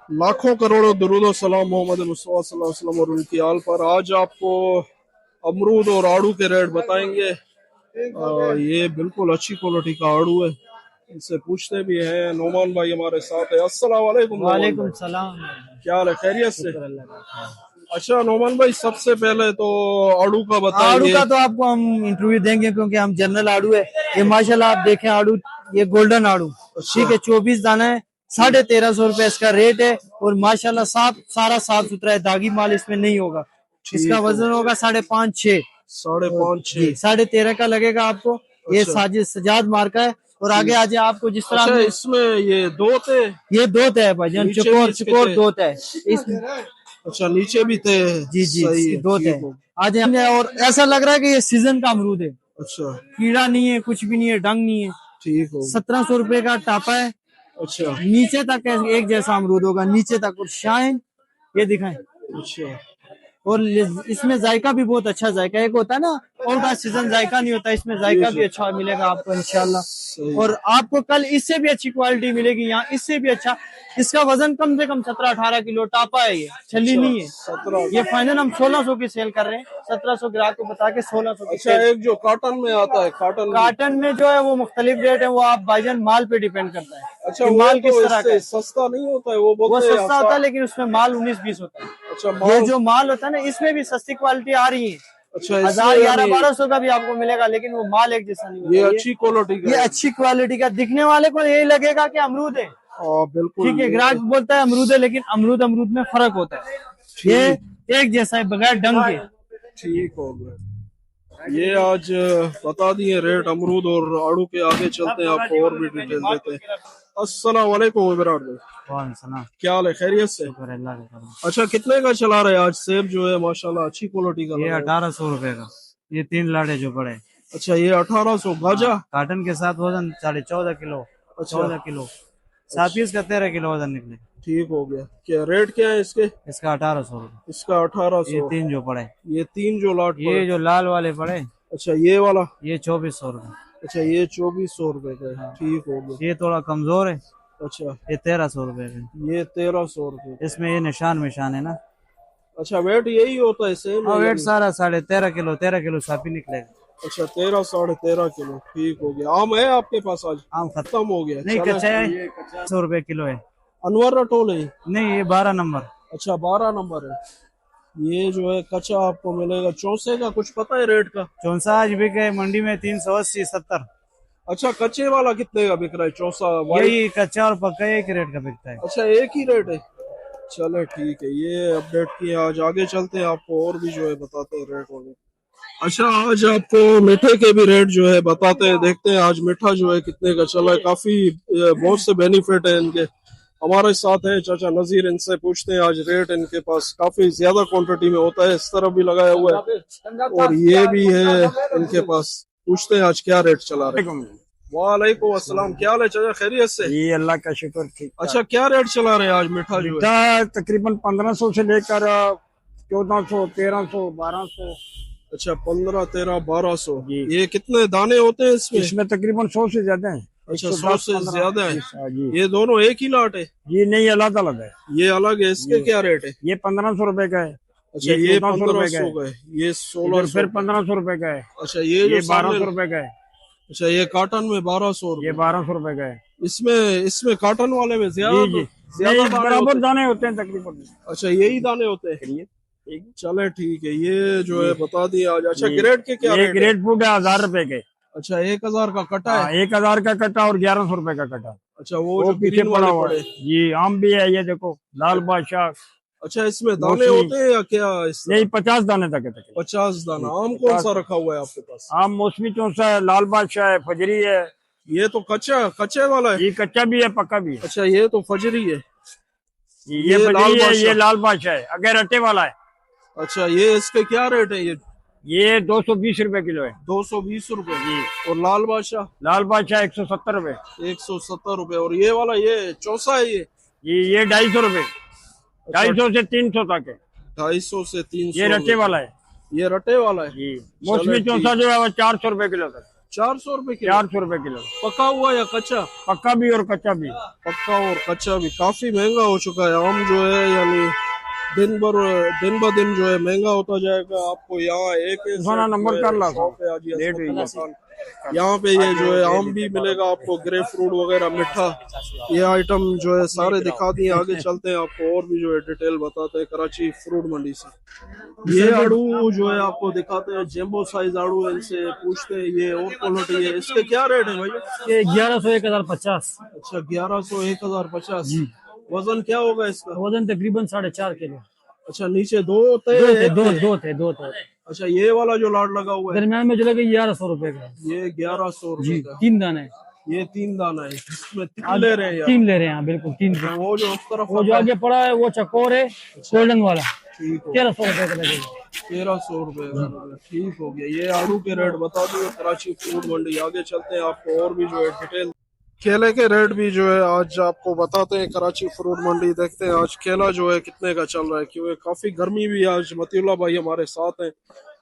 लाखों करोड़ों दुरूद सलाम मोहम्मद मुस्तफा सल्लल्लाहु अलैहि वसल्लम और उनकी आल पर। आज आपको अमरूद और आड़ू के रेट बताएंगे। ये बिल्कुल अच्छी क्वालिटी का आड़ू है। इनसे पूछते भी हैं। नोमान भाई हमारे साथ है। अस्सलाम वालेकुम नोमान वालेकुम भाई, सलाम। क्या हाल है? खैरियत से? शुक्र अल्लाह का। अच्छा नोमान भाई, सबसे पहले तो आड़ू का आड़ू बताएंगे। का तो आपको हम इंटरव्यू देंगे क्योंकि हम जनरल आड़ू है। ये माशाल्लाह आप देखें आड़ू, ये गोल्डन आड़ू अच्छा ठीक है, 24 दाना है, 1350 रुपए इसका रेट है। और माशाल्लाह सारा साफ सुथरा है, दागी माल इसमें नहीं होगा। इसका ठीक हो। वजन होगा 5.5-6। 5.5-6। जी 13.5 का लगेगा आपको। ये अच्छा साजिद सजाद मार्का है। और आगे ठीक। आज आपको जिस तरह अच्छा हमने, इसमें ये दो थे, ये दो है भाईजान, नीचे भी चकोर इसके चकोर थे? दो है इस। अच्छा नीचे भी थे। जी जी सही है, दो है ठीक हो। आज हमने। और ऐसा लग रहा है कि ये सीजन का अमरूद है, अच्छा कीड़ा नहीं है, कुछ भी नहीं है, डंग नहीं है। ठीक हो। 1700 रुपए का टापा है। अच्छा नीचे तक एक जैसा अमरूद होगा, नीचे तक। और शाइन ये दिखाएं। अच्छा और इसमें जायका भी बहुत अच्छा जायका, एक होता है ना ऑल का सीजन जायका नहीं होता, इसमें जी जायका भी जी। अच्छा मिलेगा आपको सही इंशाल्लाह। है। और आपको कल इससे भी अच्छी क्वालिटी मिलेगी, यहाँ इससे भी अच्छा। इसका वजन कम से कम 17-18 किलो टापा है, ये छली अच्छा नहीं है। 17। ये फाइनल हम 1600 की सेल कर रहे हैं, 1700 ग्राहक को बता के 1600 की अच्छा सेल। एक जो कॉटन में आता है, कॉटन भी? कार्टन में जो है वो मुख्तलिफ रेट है, वो आप भाईजान माल पे डिपेंड करता है अच्छा कि वो माल तो किस तरह का इससे है। सस्ता नहीं होता है, वो वो बोलते हैं सस्ता होता है लेकिन उसमें माल 19-20 होता है। अच्छा ये माल। जो माल होता है ना, इसमें भी सस्ती क्वालिटी आ रही है। अच्छा इसमें 1000, 1100, 1200 का भी आपको मिलेगा, लेकिन वो माल एक जैसा नहीं ये होता। अच्छी क्वालिटी का ये है। अच्छी क्वालिटी का, दिखने वाले को यही लगेगा कि अमरूद है। हाँ बिल्कुल ठीक है, ये। ग्राहक बोलता है अमरूद है, लेकिन अमरूद अमरूद में फर्क होता है। ये ठीक। एक जैसा है बगैर डंग के। ठीक हो गया। ये आज बता दिए रेट अमरूद और आड़ू के। आगे चलते हैं, आपको और भी डिटेल देते हैं। अस्सलाम वालेकुम विराट भाई, कौन सा? क्या हाल है? खैरियत से? शुक्र अल्लाह का। अच्छा कितने का चला रहे आज? सेब जो है माशाल्लाह अच्छी क्वालिटी का ये लग रहा है। 1800 रुपए का, ये 3 लाड़े जो बड़े। अच्छा ये 1800 गाजा। कार्टन के साथ वजन 14.5 किलो, अच्छा 14 किलो। 7 अच्छा पीस का 13 किलो वजन निकले। ठीक हो गया। क्या रेट क्या है इसके? इसका 1800 रुपए। इसका 1800। ये 3 जो पड़े। ये 3 जो लाट पर। ये जो लाल वाले पड़े, अच्छा ये वाला। ये 2400 रुपए। अच्छा ये 2400 रुपए का है। हाँ। ठीक हो गया। ये थोड़ा कमजोर है, अच्छा ये 1300 रुपए का। ये 1300 रुपए। इसमें ये निशान मिशान है ना। अच्छा वेट यही होता है सेम हाँ है वेट यानी? सारा 13.5 किलो, 13 किलो साफी निकलेगा। अच्छा 13 13.5 किलो। ठीक हो गया। आम है आपके पास आज? आम खत्म खत्म हो गया। नहीं, चले कच्चा है, 100 रुपए किलो है। अनवर टोल है? नहीं, ये 12 नंबर। अच्छा 12 नंबर है। ये जो है कच्चा आपको मिलेगा। चौसे का कुछ पता है रेट का? चौंसा आज बिके मंडी में 380-70। अच्छा कच्चे वाला कितने का बिक रहा है चौसा वाइट? यही कच्चा और पक्का एक रेट का बिकता है। अच्छा एक ही रेट है। चले ठीक है, ये अपडेट किए। आज आगे चलते हैं, आपको और भी जो है बताते हैं रेट वगैरह। अच्छा आज आपको मीठे के भी रेट जो है बताते हैं। देखते हैं आज मीठा जो है कितने का चला है। काफी बहुत से बेनिफिट है इनके। हमारे साथ है चाचा नजीर, इनसे पूछते हैं आज रेट। इनके पास काफी ज्यादा क्वांटिटी में होता है, इस तरफ भी लगाया हुआ है और ये भी है इनके पास। पूछते हैं आज क्या रेट चला रहे हैं। वालेकुम अस्सलाम, क्या हाल है चाचा? खैरियत से? जी अल्लाह का शुक्र, ठीक। अच्छा क्या रेट चला रहे हैं आज मीठा जो है? मीठा तकरीबन 1500 से लेकर 1400, 1300, 1200। अच्छा 15, 13, 1200। जी। ये कितने दाने होते हैं इसमें? इसमें तकरीबन 100 से ज्यादा है। अच्छा 100 110, से 15। ज्यादा है। जी ये दोनों एक ही लाट है? जी नहीं, अलग अलग है। ये अलग है। इसके क्या रेट है? ये 1500 रुपए का है। अच्छा ये 1400 रुपए का 1500 है। का है। ये इधर 1600। फिर 1500 रुपए का है। अच्छा ये जो ये सामने। 1200 रुपए का है। अच्छा ये कॉटन में 1200 ये रुपए। 1200 रुपए का है। इसमें कॉटन वाले में ज्यादा जी जी ज्यादा नहीं, दाने बराबर होते हैं? दाने होते हैं तकरीबन। अच्छा यही दाने होते हैं। चले ठीक है, ये जो है बता दिया आज। अच्छा ग्रेड के क्या ये रेट है? ग्रेड फूड है 1000 रुपए के। अच्छा 1000 का कटा है? 1000 का कट्टा और 1100 रुपए का कट्टा। अच्छा वो वो जो पीछे ग्रीन पड़ा वाले हुआ पड़े। है। जी आम भी है, ये देखो लाल बादशाह। अच्छा इसमें दाने मौसमी। होते हैं या क्या? इस यही 50 दाने तक है तकरीबन। 50 दाना। आम कौन सा रखा हुआ है आपके पास? आम मौसमी चौसा है, लाल बादशाह है, फजरी है। ये तो कच्चे वाला है। ये कच्चा भी है, पक्का भी है। अच्छा ये तो फजरी है। ये लाल फजरी है, ये बादशाह। लाल बादशाह है, अगर अट्टे वाला है। अच्छा ये इसके क्या रेट है? ये 220 रुपए किलो है। 220 रुपए। जी। और लाल बादशाह? लाल बादशाह 170 रुपए। 170 रुपए। और ये वाला ये चौसा है ये 250 रुपए। 250 से 300 तक है। 250 से 300। ये रट्टे वाला है। ये रटे वाला है। जी मौसमी चौसा जो है वो 400 रुपए किलो तक। 400 रुपए किलो? 400 रुपए किलो। पका हुआ या कच्चा? पक्का भी और कच्चा भी। पक्का और कच्चा भी। काफी महंगा हो चुका है आम जो है, यानी दिन ब दिन जो है महंगा होता जाएगा। आपको यहाँ एक एक सोना नंबर कर ला शॉप पे आ जी लेट हुई है। अस्पताल। यहाँ पे ये जो है आम भी मिलेगा आपको, ग्रेप फ्रूट वगैरह, मिठा, ये आइटम जो है सारे दिखा दिए। आगे चलते हैं, आपको और भी जो है डिटेल बताते हैं कराची फ्रूट मंडी से। ये आड़ू जो है आपको दिखाते हैं, जेम्बो साइज आड़ू है, इनसे पूछते हैं ये और क्वालिटी है। इसके क्या रेट है भैया? ये 1100 1050। अच्छा 1100 1050। वजन क्या होगा इसका? वजन तकरीबन 4.5 किलो। अच्छा नीचे दो होते हैं? दो थे। अच्छा ये वाला जो लाड लगा हुआ है दरम्यान में जो लगे 1100 रुपए का। ये 1100 रुपए का। 3 दाने। ये 3 दाना है, इसमें 3 ले रहे हैं यार। 3 ले रहे हैं बिल्कुल 3। वो जो उस तरफ वो जो आगे पड़ा है वो चकोर है, गोल्डन वाला। ठीक हो, 1300 रुपए का लगेगा। 1300 रुपए का। ठीक हो गया। ये आड़ू के रेट बता दिए कराची फ्रूट मंडी। आगे चलते हैं, आपको और भी जो है डिटेल। केले के रेट भी जो है आज आपको बताते हैं कराची फ्रूट मंडी। देखते हैं आज केला जो है कितने का चल रहा है, क्योंकि काफी गर्मी भी है। आज मतीउल्लाह भाई हमारे साथ हैं।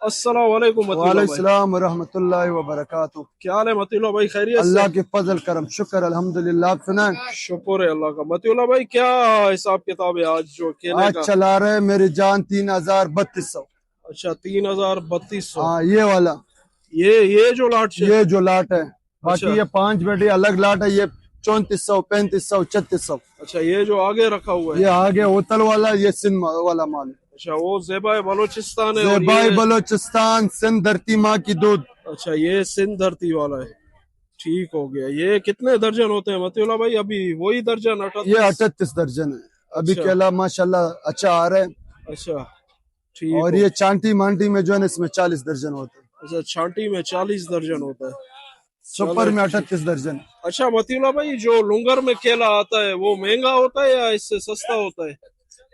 अस्सलाम वालेकुम मतीउल्लाह भाई। वालेकुम रहमतुल्लाहि व बरकातुहू। क्या हाल है मतीउल्लाह भाई? खैरियत से? अल्लाह के फजल करम शुक्र अल्हम्दुलिल्लाह। आप सुनाएं? शुक्र है अल्लाह का। मतीउल्लाह भाई क्या हिसाब किताब है आज जो केले आज का? चला रहे मेरी जान 3032। अच्छा 3032। हाँ ये वाला, ये जो लाट है? ये जो लाट है। बाकी अच्छा। ये 5 बेटे अलग लाट है। ये 3400, 3500, 3600। अच्छा ये जो आगे रखा हुआ है? ये आगे होटल वाला, ये सिंध वाला माल है। अच्छा वो ज़ेबाए बलोचिस्तान है। और ज़ेबाए ये बलोचिस्तान, सिंध धरती माँ की दूध। अच्छा ये सिंध धरती वाला है। ठीक हो गया। ये कितने दर्जन होते हैं मतीउल्लाह भाई? अभी वही दर्जन 38? ये 38 दर्जन है। अभी अच्छा। केला माशाल्लाह अच्छा आ रहा है। अच्छा ठीक और हो। ये चांटी मांटी में जो है ना, इसमें 40 दर्जन होते हैं। अच्छा छांटी में 40 दर्जन होता है। सुपर में 38 दर्जन। अच्छा मतीउल्लाह भाई जो लुंगर में केला आता है वो महंगा होता है या इससे सस्ता होता है?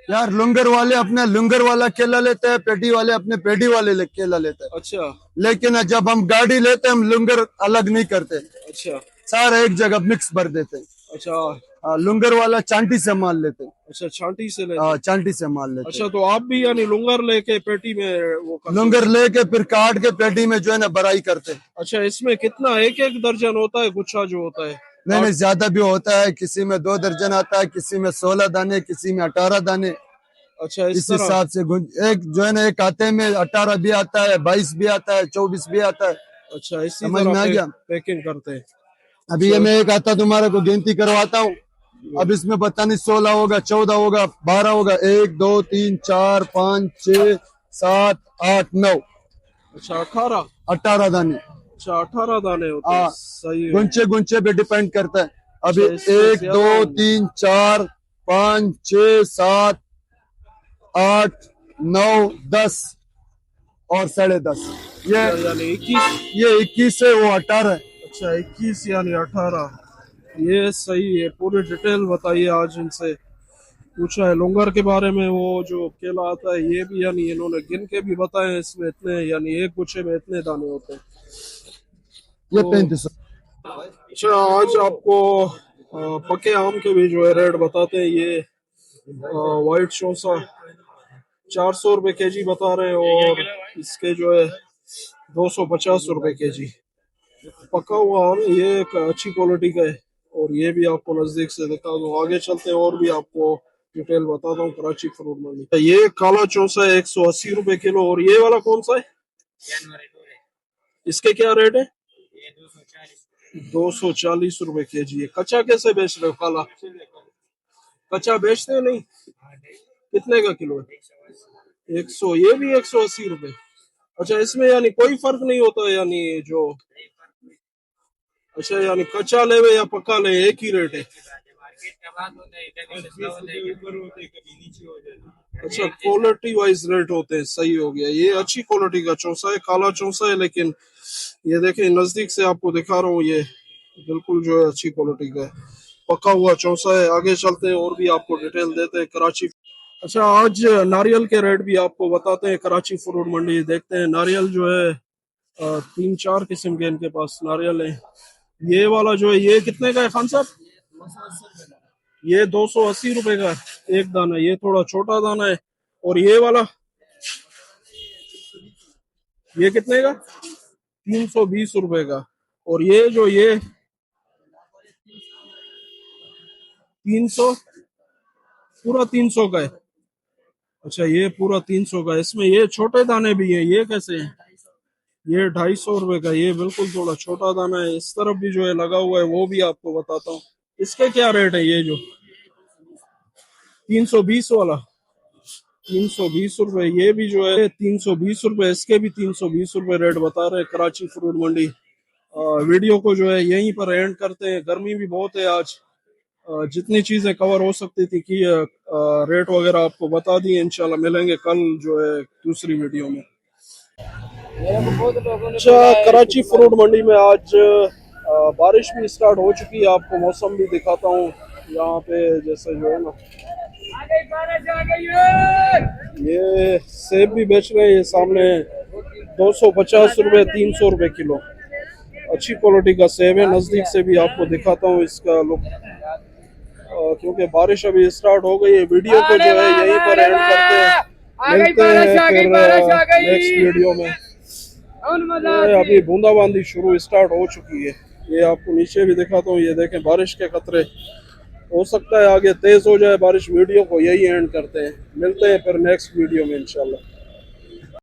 यार लुंगर वाले अपने लुंगर वाला केला लेते हैं, पेटी वाले अपने पेटी वाले केला लेते हैं। अच्छा लेकिन जब हम गाड़ी लेते हैं, हम लुंगर अलग नहीं करते, अच्छा सारे एक जगह मिक्स भर देते हैं। अच्छा लुंगर वाला चांटी से माल लेते हैं। अच्छा छांटी से लेते हैं। चांटी से माल लेते अच्छा तो आप भी यानी लुंगर लेके पेटी में वो हैं। लुंगर लेके फिर काट के पेटी में जो है ना बराई करते हैं। अच्छा इसमें कितना एक एक दर्जन होता है गुच्छा जो होता है? नहीं ज्यादा भी होता है। किसी में 2 दर्जन आता है, किसी में 16 दाने, किसी में 18 दाने। अच्छा इस हिसाब से एक जो है ना, एक आते में 18 भी आता है, 22 भी आता है, 24 भी आता है। अच्छा इसी समझ में आ गया? पैकिंग करते हैं। अभी ये मैं एक आता तुम्हारे को गिनती करवाता हूँ। अब इसमें पता नहीं 16 होगा, 14 होगा, 12 होगा। 1 2 3 4 5 6 7 8 9। अच्छा 18? 18 दाने। अच्छा 18 दाने होते हैं। सही है। गुंचे गुंचे पे डिपेंड करता है। अभी अच्छा, इसमें 1 ज्यादा 2 3 4 5 6 7 8 9 10 और 10.5। यानी 21? ये 21 है, वो 18 है। अच्छा 21 यानी 18। ये सही है। पूरी डिटेल बताइए। आज इनसे पूछा है लुंगर के बारे में। वो जो केला आता है ये भी यानी इन्होंने गिन के भी बताए, इसमें इतने यानी एक गुच्छे में इतने दाने होते हैं। ये 3500। अच्छा आज आपको पके आम के भी जो है रेट बताते हैं। ये व्हाइट चौसा 400 रुपए केजी बता रहे हैं, और इसके जो है 250 रुपए केजी। पका हुआ आम ये एक अच्छी क्वालिटी का है, और ये भी आपको नजदीक से दिखा दूं। आगे चलते हैं और भी आपको डिटेल बताता हूँ कराची फ्रूट मंडी। ये काला चौसा है 180 रुपए किलो। और ये वाला कौन सा है? इसके क्या रेट है? 240 रुपए केजी है। कच्चा कैसे बेच रहे हो? काला कच्चा बेचते हैं नहीं? कितने का किलो है? 100। ये भी 180 रुपए। अच्छा इसमें यानी कोई फर्क नहीं होता यानी जो? अच्छा यानी कच्चा ले या पक्का ले एक ही रेट है? अच्छा क्वालिटी वाइज रेट होते हैं। सही हो गया। ये अच्छी क्वालिटी का चौसा है, काला चौसा है, लेकिन ये देखें नजदीक से आपको दिखा रहा हूँ, ये बिल्कुल जो है अच्छी क्वालिटी का है, पका हुआ चौसा है। आगे चलते हैं और भी आपको डिटेल देते हैं कराची। अच्छा आज नारियल के रेट भी आपको बताते हैं कराची फ्रूट मंडी। देखते हैं नारियल जो है 3-4 किस्म के इनके पास नारियल है। ये वाला जो है ये कितने का है खान साहब? ये 280 रुपए का एक दाना। ये थोड़ा छोटा दाना है। और ये वाला ये कितने का? 320 रुपए का। और ये जो ये 300 पूरा 300 का है। अच्छा ये पूरा 300 का है। इसमें ये छोटे दाने भी हैं, ये कैसे हैं? ये 250 रुपए का, ये बिल्कुल थोड़ा छोटा दाना है। इस तरफ भी जो है लगा हुआ है, वो भी आपको बताता हूँ। इसके क्या रेट है? ये जो 320 वाला 320 रुपए, ये भी जो है 320 रुपए, इसके भी 320 रुपए रेट बता रहे हैं कराची फ्रूट मंडी। वीडियो को जो है यहीं पर एंड करते हैं, गर्मी भी बहुत है आज। जितनी चीजें कवर हो सकती थी कि रेट वगैरह आपको बता दिए। इंशाल्लाह मिलेंगे कल जो है दूसरी वीडियो में। अच्छा, कराची फ्रूट मंडी में आज बारिश भी स्टार्ट हो चुकी है। आपको मौसम भी दिखाता हूँ यहाँ पे, जैसे जो है ना ये सेब भी बेच रहे हैं, ये सामने 250 रुपए 300 रुपए किलो। अच्छी क्वालिटी का सेब है। नजदीक से भी आपको दिखाता हूँ इसका लुक, क्योंकि बारिश अभी स्टार्ट हो गई है। वीडियो को जो है यहीं पर एंड करते हैं, मिलते हैं फिर नेक्स्ट वीडियो में। ये अभी बूंदाबांदी शुरू स्टार्ट हो चुकी है। ये आपको नीचे भी दिखाता हूँ, ये देखें बारिश के खतरे। हो सकता है आगे तेज हो जाए बारिश। वीडियो को यही एंड करते हैं, मिलते हैं फिर नेक्स्ट वीडियो में इंशाल्लाह।